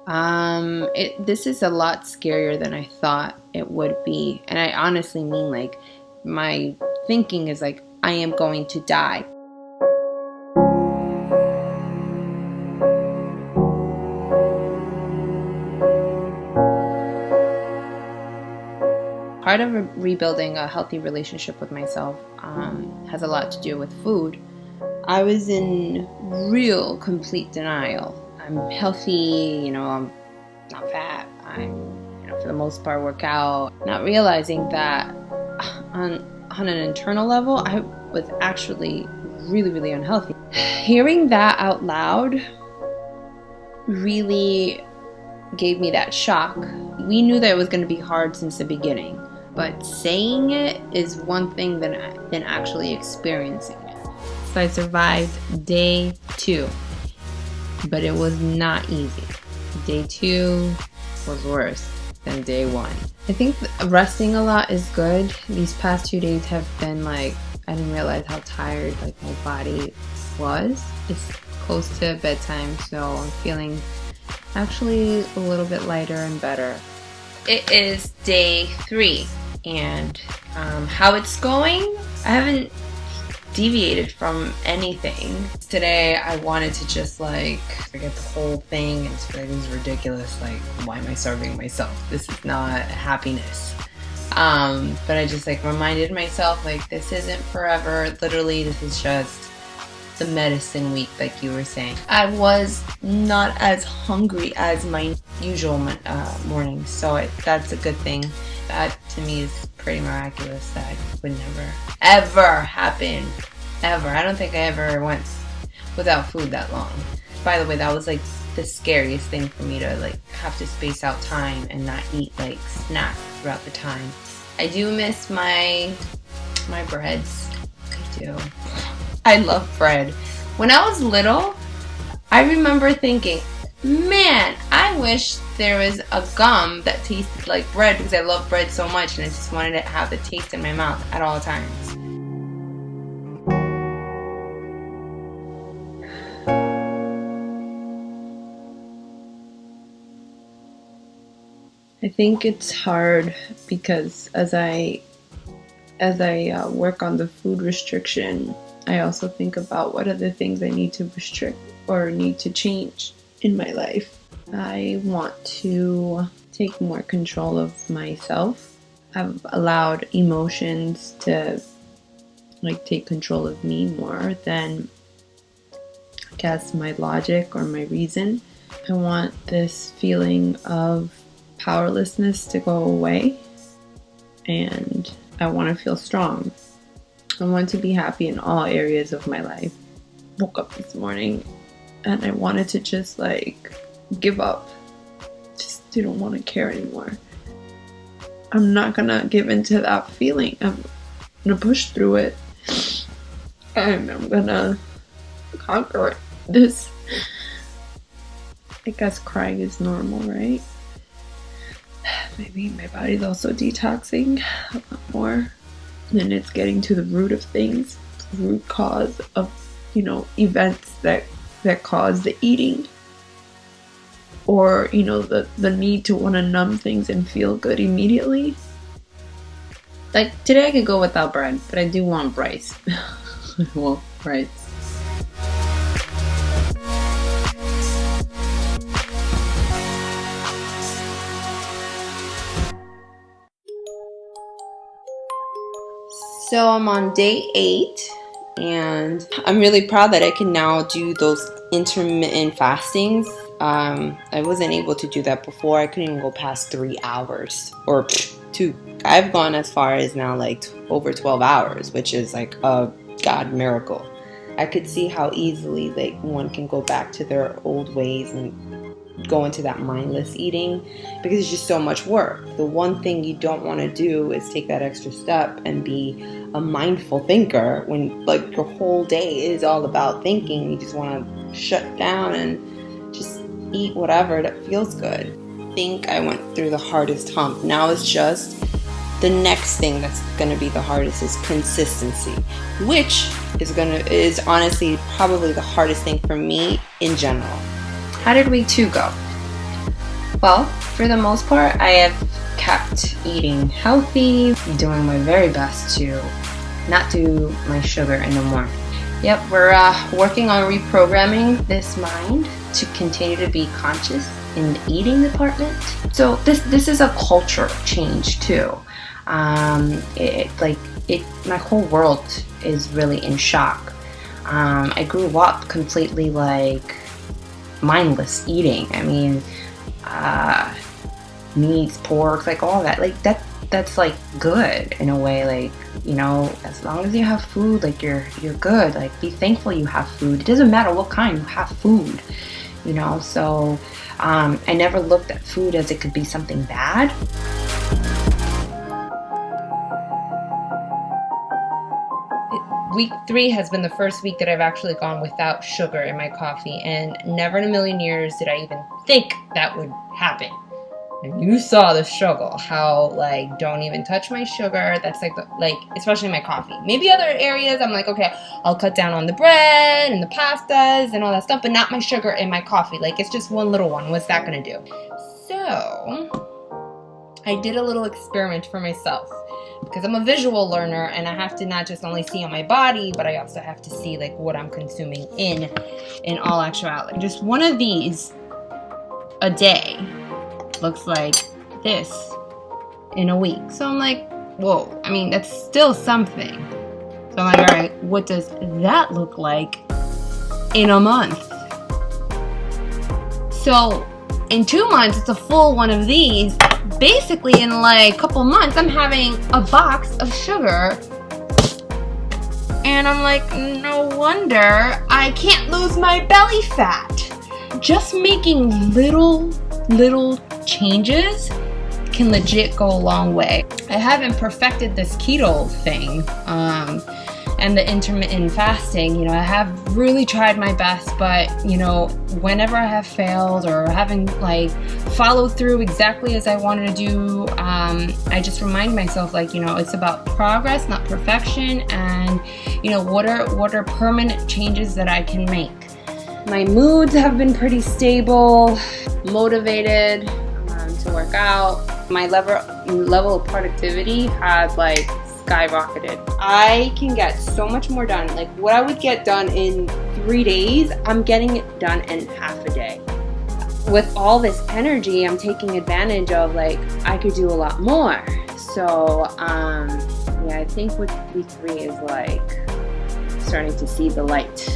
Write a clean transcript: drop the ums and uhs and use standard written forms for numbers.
This is a lot scarier than I thought it would be. And I honestly mean, like, my thinking is like, I am going to die. Part of rebuilding a healthy relationship with myself has a lot to do with food. I was in real complete denial. I'm healthy, I'm not fat. I'm, for the most part, work out. Not realizing that on an internal level, I was actually really, really unhealthy. Hearing that out loud really gave me that shock. We knew that it was going to be hard since the beginning, but saying it is one thing than actually experiencing it. So I survived day 2, but it was not easy. Day 2 was worse than day 1. I think resting a lot is good. These past 2 days have been like, I didn't realize how tired my body was. It's close to bedtime, so I'm feeling actually a little bit lighter and better. It is day 3, and how it's going, I haven't deviated from anything. Today I wanted to just forget the whole thing and just be like, this is ridiculous. Like, why am I starving myself? This is not happiness. But I just reminded myself, this isn't forever. Literally, this is just the medicine week, like you were saying. I was not as hungry as my usual morning, so that's a good thing. That to me is pretty miraculous. That would never ever happen, ever. I don't think I ever went without food that long. By the way, that was the scariest thing for me, to have to space out time and not eat snacks throughout the time. I do miss my breads. I do. I love bread. When I was little, I remember thinking, man, I wish there was a gum that tasted like bread, because I love bread so much and I just wanted to have the taste in my mouth at all times. I think it's hard because as I work on the food restriction, I also think about what are the things I need to restrict or need to change in my life. I want to take more control of myself. I've allowed emotions to take control of me more than, I guess, my logic or my reason. I want this feeling of powerlessness to go away, and I want to feel strong. I want to be happy in all areas of my life. Woke up this morning and I wanted to just give up. Just didn't want to care anymore. I'm not gonna give into that feeling. I'm gonna push through it, and I'm gonna conquer this. I guess crying is normal, right? Maybe my body's also detoxing a lot more. And it's getting to the root of things, the root cause of, events that cause the eating. Or, the need to want to numb things and feel good immediately. Today I could go without bread, but I do want rice. I want rice. So I'm on day 8, and I'm really proud that I can now do those intermittent fastings. I wasn't able to do that before. I couldn't even go past 3 hours or 2. I've gone as far as now over 12 hours, which is a God miracle. I could see how easily one can go back to their old ways and go into that mindless eating, because it's just so much work. The one thing you don't want to do is take that extra step and be a mindful thinker when your whole day is all about thinking. You just want to shut down and just eat whatever that feels good. I think I went through the hardest hump. Now it's just the next thing that's going to be the hardest is consistency, which is honestly probably the hardest thing for me in general. How did week 2 go? Well, for the most part, I have kept eating healthy, doing my very best to not do my sugar anymore. Yep, we're working on reprogramming this mind to continue to be conscious in the eating department. So this is a culture change too. My whole world is really in shock. I grew up completely like mindless eating. I mean, meats, pork, like all that. Like that's like good in a way. Like, you know, as long as you have food, like you're good. Like, be thankful you have food. It doesn't matter what kind, you have food. You know, so I never looked at food as it could be something bad. Week 3 has been the first week that I've actually gone without sugar in my coffee, and never in a million years did I even think that would happen. And you saw the struggle, how like, don't even touch my sugar. That's like especially my coffee. Maybe other areas I'm like, okay, I'll cut down on the bread and the pastas and all that stuff, but not my sugar in my coffee. Like, it's just one little one. What's that gonna do? So I did a little experiment for myself, because I'm a visual learner and I have to not just only see on my body, but I also have to see like what I'm consuming in all actuality. Just one of these a day looks like this in a week. So I'm like, whoa, I mean, that's still something. So I'm like, all right, what does that look like in a month? So in 2 months, it's a full one of these. Basically, in like a couple months, I'm having a box of sugar. And I'm like, no wonder I can't lose my belly fat. Just making little changes can legit go a long way. I haven't perfected this keto thing and the intermittent fasting. You know, I have really tried my best, but you know, whenever I have failed or haven't like followed through exactly as I wanted to do, I just remind myself, like, you know, it's about progress, not perfection, and you know, what are permanent changes that I can make. My moods have been pretty stable, motivated to work out. My level of productivity has like skyrocketed. I can get so much more done. Like, what I would get done in 3 days, I'm getting it done in half a day. With all this energy, I'm taking advantage of, like, I could do a lot more. So yeah, I think with week 3 is like starting to see the light.